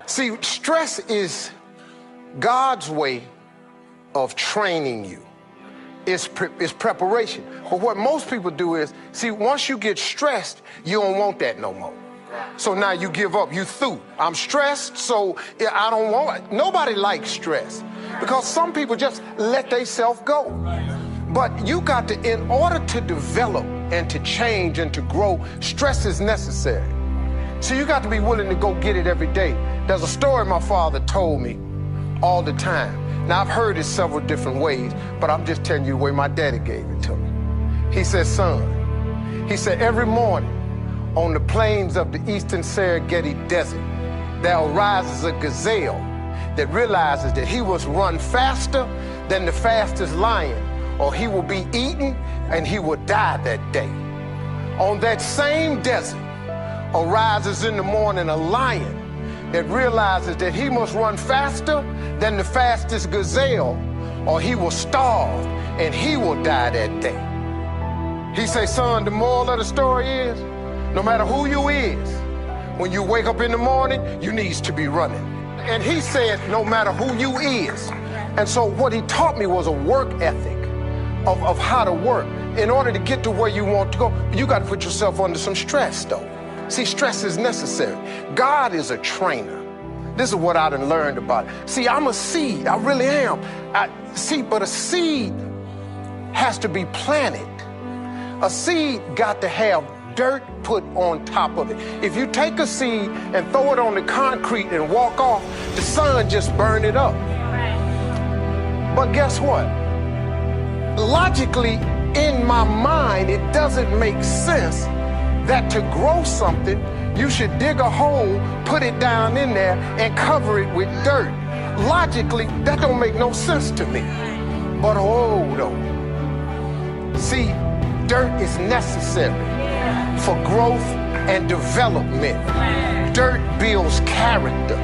See, stress is God's way of training you. It's preparation. But what most people do is, see, once you get stressed, you don't want that no more. So now you give up, you through. I'm stressed, so I don't want it. Nobody likes stress because some people just let themselves go. But you got to, in order to develop and to change and to grow, stress is necessary. So you got to be willing to go get it every day. There's a story my father told me all the time. Now, I've heard it several different ways, but I'm just telling you the way my daddy gave it to me. He said, son, he said, every morning on the plains of the eastern Serengeti Desert, there arises a gazelle that realizes that he must run faster than the fastest lion, or he will be eaten and he will die that day. On that same desert arises in the morning a lion that realizes that he must run faster than the fastest gazelle, or he will starve and he will die that day. He say, son, the moral of the story is, no matter who you is, when you wake up in the morning, you needs to be running. And he said, no matter who you is. And so what he taught me was a work ethic of how to work. In order to get to where you want to go, you got to put yourself under some stress, though. See, stress is necessary. God is a trainer. This is what I done learned about it. See, I'm a seed. I really am. But a seed has to be planted. A seed got to have dirt put on top of it. If you take a seed and throw it on the concrete and walk off, the sun just burn it up. But guess what? Logically, in my mind, it doesn't make sense that to grow something, you should dig a hole, put it down in there, and cover it with dirt. Logically, that don't make no sense to me. But oh, though. See, dirt is necessary for growth and development. Dirt builds character.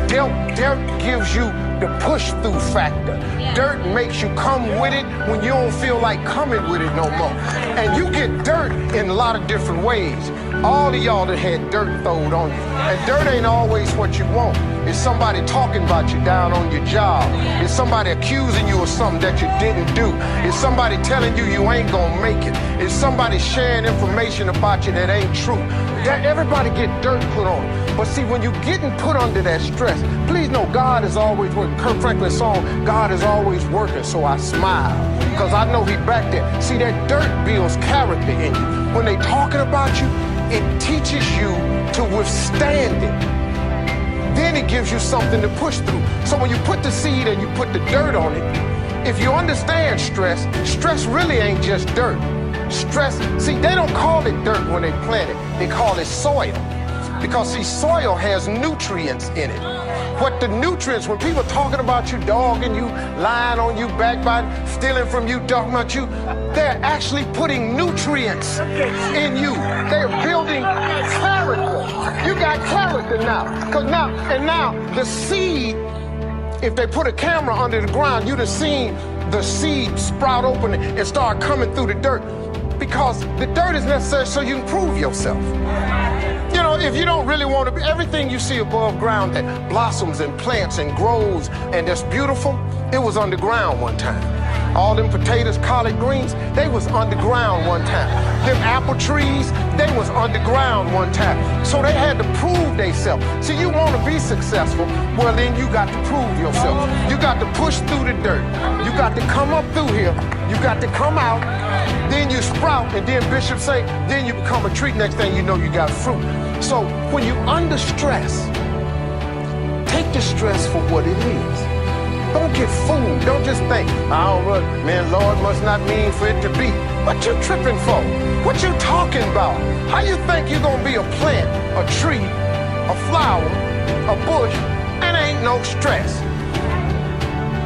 Dirt gives you the push-through factor. Dirt makes you come with it when you don't feel like coming with it no more. And you get dirt in a lot of different ways. All of y'all that had dirt thrown on you. And dirt ain't always what you want. It's somebody talking about you down on your job. It's somebody accusing you of something that you didn't do. It's somebody telling you you ain't gonna make it. It's somebody sharing information about you that ain't true. Everybody get dirt put on. But see, when you're getting put under that stress, please know God is always working. Kirk Franklin's song, God is always working, so I smile. Because I know he back there. See, that dirt builds character in you. When they talking about you, it teaches you to withstand it. Then it gives you something to push through. So when you put the seed and you put the dirt on it, if you understand stress, stress really ain't just dirt. Stress, see, they don't call it dirt when they plant it. They call it soil. Because, see, soil has nutrients in it. What the nutrients, when people talking about you, dogging you, lying on you, backbiting, stealing from you, talking about you, they're actually putting nutrients in you. They're building character. You got character now. Because now the seed, if they put a camera under the ground, you'd have seen the seed sprout open and start coming through the dirt. Because the dirt is necessary so you can prove yourself. You know, if you don't really want to be, everything you see above ground that blossoms and plants and grows and that's beautiful, it was underground one time. All them potatoes, collard greens, they was underground one time. Them apple trees, they was underground one time. So they had to prove themselves. See, you want to be successful, well then you got to prove yourself. You got to push through the dirt. You got to come up through here. You got to come out. Then you sprout, and then Bishop say, then you become a tree. Next thing you know, you got fruit. So when you under stress, take the stress for what it is. Don't get fooled. Don't just think, I don't run, man, Lord must not mean for it to be. What you tripping for? What you talking about? How you think you're gonna be a plant, a tree, a flower, a bush, and ain't no stress?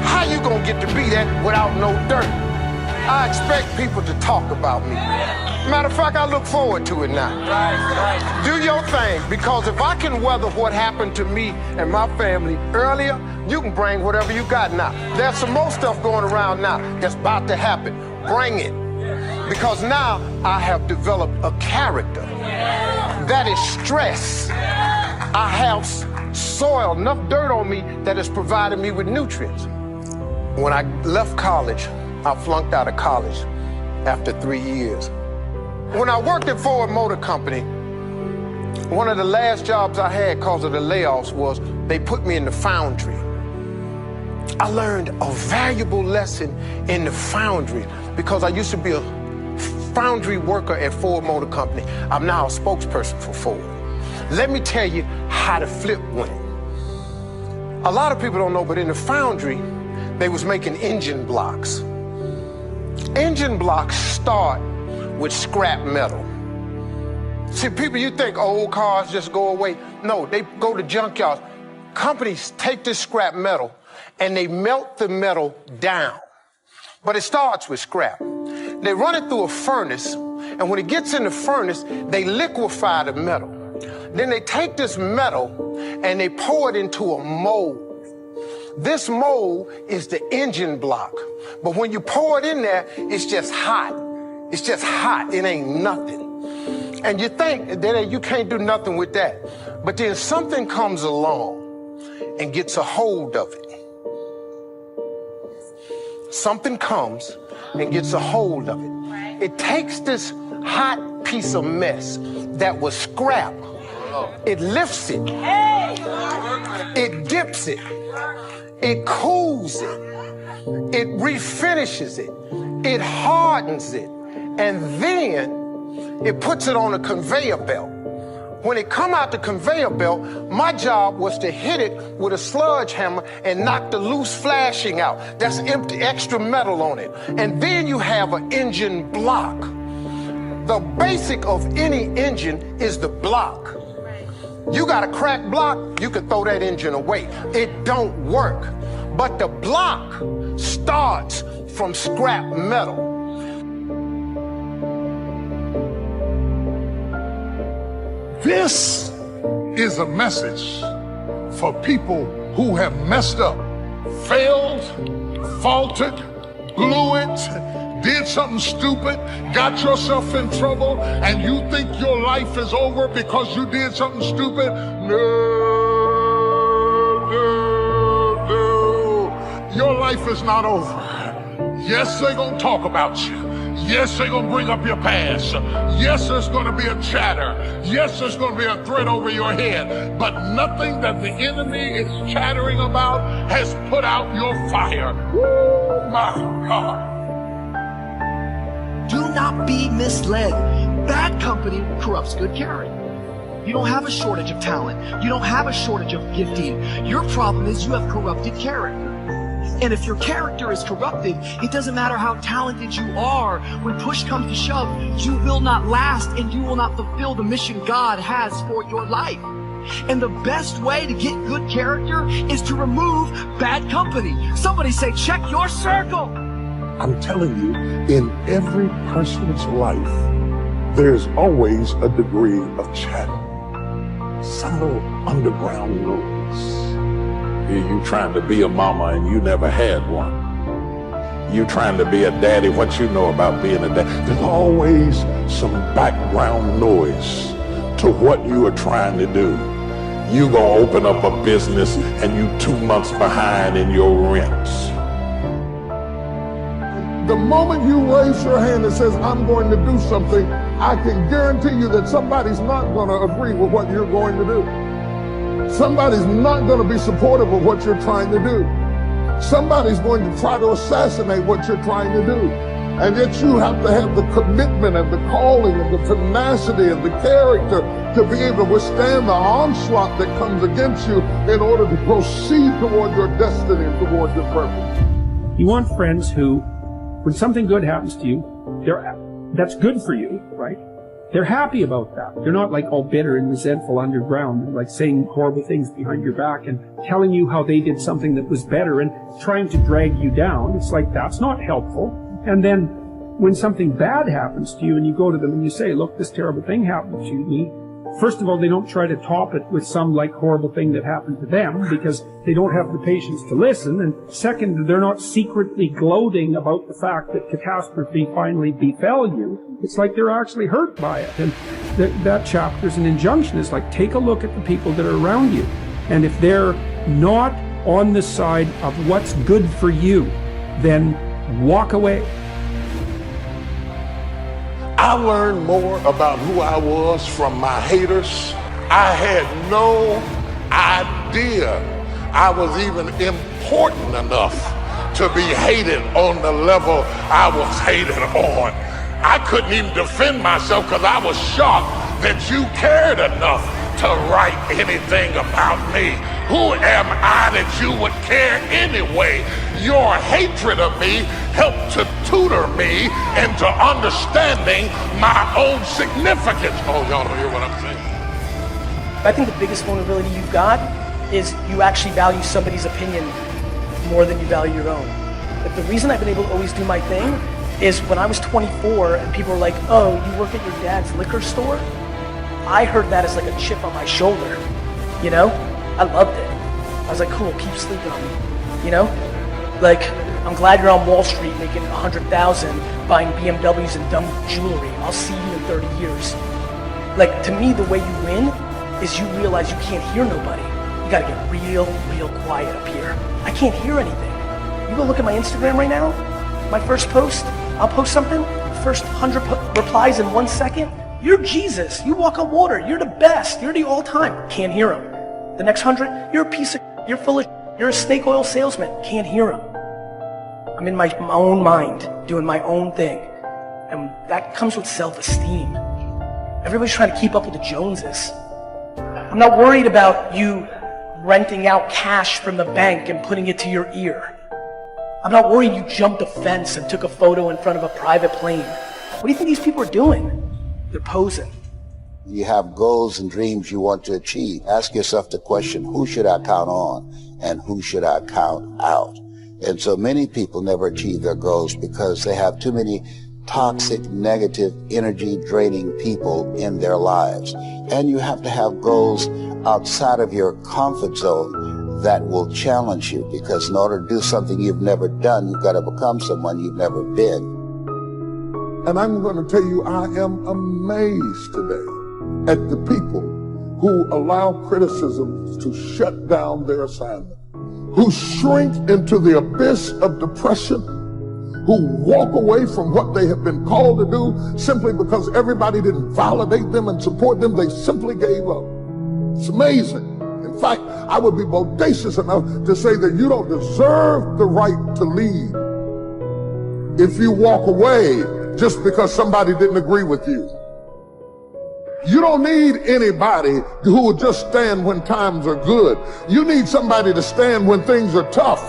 How you gonna get to be that without no dirt? I expect people to talk about me. Matter of fact, I look forward to it now. Do your thing, because if I can weather what happened to me and my family earlier, you can bring whatever you got now. There's some more stuff going around now that's about to happen. Bring it. Because now I have developed a character that is stress. I have soil, enough dirt on me that has provided me with nutrients. When I left college, I flunked out of college after 3 years. When I worked at Ford Motor Company, one of the last jobs I had because of the layoffs was they put me in the foundry. I learned a valuable lesson in the foundry because I used to be a foundry worker at Ford Motor Company. I'm now a spokesperson for Ford. Let me tell you how the flip went. A lot of people don't know, but in the foundry, they was making engine blocks. Engine blocks start with scrap metal. See, people, you think old cars just go away. No, they go to junkyards. Companies take this scrap metal and they melt the metal down. But it starts with scrap. They run it through a furnace, and when it gets in the furnace, they liquefy the metal. Then they take this metal and they pour it into a mold. This mold is the engine block. But when you pour it in there, it's just hot. It's just hot. It ain't nothing. And you think that you can't do nothing with that. But then something comes along and gets a hold of it. Something comes and gets a hold of it. It takes this hot piece of mess that was scrap. It lifts it. It dips it. It cools it. It refinishes it. It hardens it. And then it puts it on a conveyor belt. When it come out the conveyor belt, my job was to hit it with a sludge hammer and knock the loose flashing out. That's empty, extra metal on it. And then you have an engine block. The basic of any engine is the block. You got a cracked block, you can throw that engine away. It don't work. But the block starts from scrap metal. This is a message for people who have messed up, failed, faltered, blew it, did something stupid, got yourself in trouble, and you think your life is over because you did something stupid. No. Your life is not over. Yes, they're going to talk about you. Yes, they're going to bring up your past. Yes, there's going to be a chatter. Yes, there's going to be a threat over your head. But nothing that the enemy is chattering about has put out your fire. Oh, my God. Do not be misled. Bad company corrupts good character. You don't have a shortage of talent. You don't have a shortage of gifting. Your problem is you have corrupted character. And if your character is corrupted, it doesn't matter how talented you are. When push comes to shove, you will not last and you will not fulfill the mission God has for your life. And the best way to get good character is to remove bad company. Somebody say, check your circle. I'm telling you, in every person's life, there's always a degree of chatter. Some little underground noise. You trying to be a mama and you never had one. You trying to be a daddy, what you know about being a dad? There's always some background noise to what you are trying to do. You gonna open up a business and you 2 months behind in your rents. The moment you raise your hand and says, I'm going to do something, I can guarantee you that somebody's not gonna agree with what you're going to do. Somebody's not going to be supportive of what you're trying to do. Somebody's going to try to assassinate what you're trying to do. And yet you have to have the commitment and the calling and the tenacity and the character to be able to withstand the onslaught that comes against you in order to proceed toward your destiny and toward your purpose. You want friends who, when something good happens to you, that's good for you, right? They're happy about that. They're not like all bitter and resentful underground, like saying horrible things behind your back and telling you how they did something that was better and trying to drag you down. It's like, that's not helpful. And then when something bad happens to you and you go to them and you say, look, this terrible thing happened to me, first of all, they don't try to top it with some like horrible thing that happened to them because they don't have the patience to listen. And second, they're not secretly gloating about the fact that catastrophe finally befell you. It's like they're actually hurt by it. And that chapter's an injunction. It's like, take a look at the people that are around you. And if they're not on the side of what's good for you, then walk away. I learned more about who I was from my haters. I had no idea I was even important enough to be hated on the level I was hated on. I couldn't even defend myself because I was shocked that you cared enough to write anything about me. Who am I that you would care anyway? Your hatred of me helped to tutor me into understanding my own significance. Oh, y'all don't hear what I'm saying? I think the biggest vulnerability you've got is you actually value somebody's opinion more than you value your own. But the reason I've been able to always do my thing is when I was 24 and people were like, oh, you work at your dad's liquor store? I heard that as like a chip on my shoulder, you know? I loved it. I was like, cool, keep sleeping on me, you know? Like, I'm glad you're on Wall Street making $100,000 buying BMWs and dumb jewelry. I'll see you in 30 years. Like, to me, the way you win is you realize you can't hear nobody. You gotta get real quiet up here. I can't hear anything. You go look at my Instagram right now, my first post, I'll post something, first 100 replies in 1 second. You're Jesus. You walk on water. You're the best. You're the all-time. Can't hear him. The next 100, you're a piece of, you're full of, you're a snake oil salesman. Can't hear him. I'm in my own mind, doing my own thing. And that comes with self-esteem. Everybody's trying to keep up with the Joneses. I'm not worried about you renting out cash from the bank and putting it to your ear. I'm not worried you jumped a fence and took a photo in front of a private plane. What do you think these people are doing? They're posing. You have goals and dreams you want to achieve. Ask yourself the question, who should I count on and who should I count out? And so many people never achieve their goals because they have too many toxic, negative, energy-draining people in their lives. And you have to have goals outside of your comfort zone that will challenge you, because in order to do something you've never done, you've got to become someone you've never been. And I'm going to tell you, I am amazed today at the people who allow criticism to shut down their assignment, who shrink into the abyss of depression, who walk away from what they have been called to do simply because everybody didn't validate them and support them. They simply gave up. It's amazing. In fact, I would be bodacious enough to say that you don't deserve the right to lead if you walk away just because somebody didn't agree with you. You don't need anybody who will just stand when times are good. You need somebody to stand when things are tough.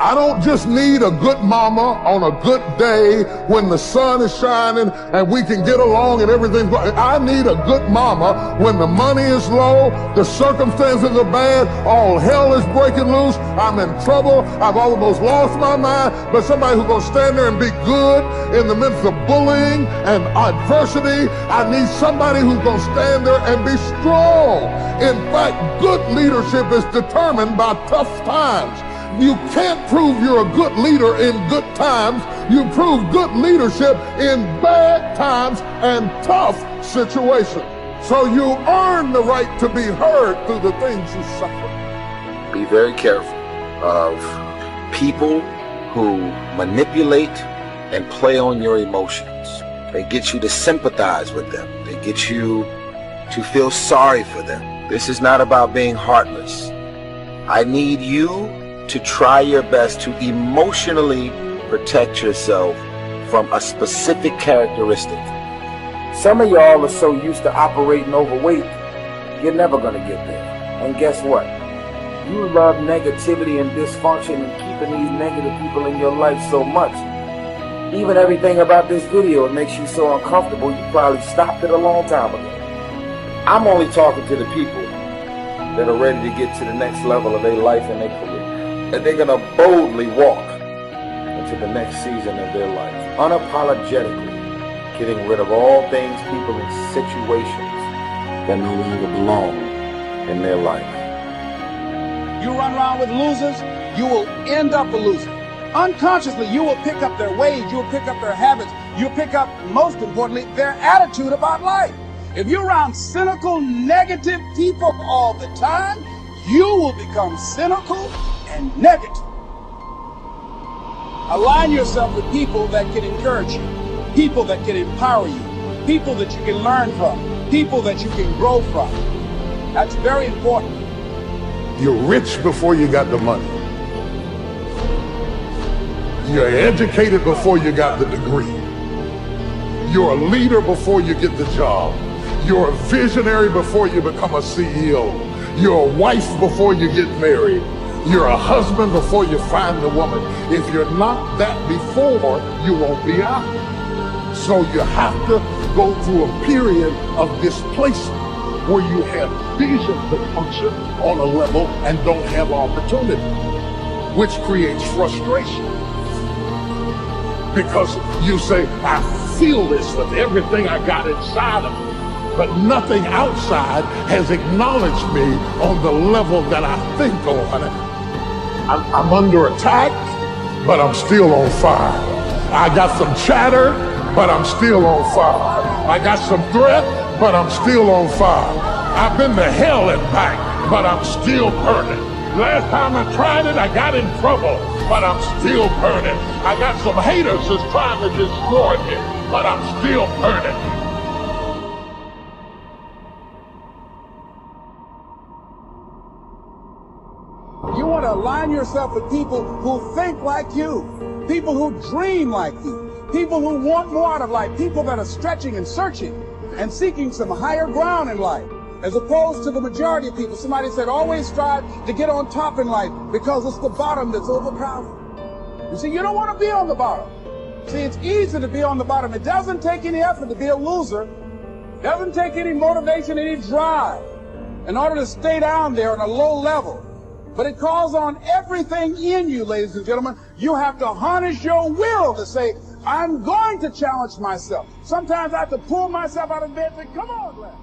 I don't just need a good mama on a good day when the sun is shining and we can get along and everything. I need a good mama when the money is low, the circumstances are bad, all hell is breaking loose, I'm in trouble, I've almost lost my mind, but somebody who's gonna stand there and be good in the midst of bullying and adversity. I need somebody who's gonna stand there and be strong. In fact, good leadership is determined by tough times. You can't prove you're a good leader in good times. You prove good leadership in bad times and tough situations. So you earn the right to be heard through the things you suffer. Be very careful of people who manipulate and play on your emotions. They get you to sympathize with them. They get you to feel sorry for them. This is not about being heartless. I need you to try your best to emotionally protect yourself from a specific characteristic. Some of y'all are so used to operating overweight, you're never going to get there. And guess what? You love negativity and dysfunction and keeping these negative people in your life so much. Even everything about this video makes you so uncomfortable, you probably stopped it a long time ago. I'm only talking to the people that are ready to get to the next level of their life and their career. And they're going to boldly walk into the next season of their life, unapologetically getting rid of all things, people, and situations that no longer belong in their life. You run around with losers, you will end up a loser. Unconsciously, you will pick up their ways, you will pick up their habits, you'll pick up, most importantly, their attitude about life. If you're around cynical, negative people all the time, you will become cynical and negative. Align yourself with people that can encourage you, people that can empower you, people that you can learn from, people that you can grow from. That's very important. You're rich before you got the money. You're educated before you got the degree. You're a leader before you get the job. You're a visionary before you become a CEO. You're a wife before you get married. You're a husband before you find the woman. If you're not that before, you won't be out. So you have to go through a period of displacement where you have vision to function on a level and don't have opportunity, which creates frustration. Because you say, I feel this with everything I got inside of me, but nothing outside has acknowledged me on the level that I think on. I'm under attack, but I'm still on fire. I got some chatter, but I'm still on fire. I got some threat, but I'm still on fire. I've been to hell and back, but I'm still burning. Last time I tried it, I got in trouble, but I'm still burning. I got some haters that's trying to destroy me, but I'm still burning. You want to align yourself with people who think like you, people who dream like you, people who want more out of life, people that are stretching and searching and seeking some higher ground in life, as opposed to the majority of people. Somebody said, always strive to get on top in life because it's the bottom that's overpowered. You see, you don't want to be on the bottom. See, it's easy to be on the bottom. It doesn't take any effort to be a loser. It doesn't take any motivation, any drive in order to stay down there on a low level. But it calls on everything in you, ladies and gentlemen. You have to harness your will to say, I'm going to challenge myself. Sometimes I have to pull myself out of bed and say, come on, Glenn.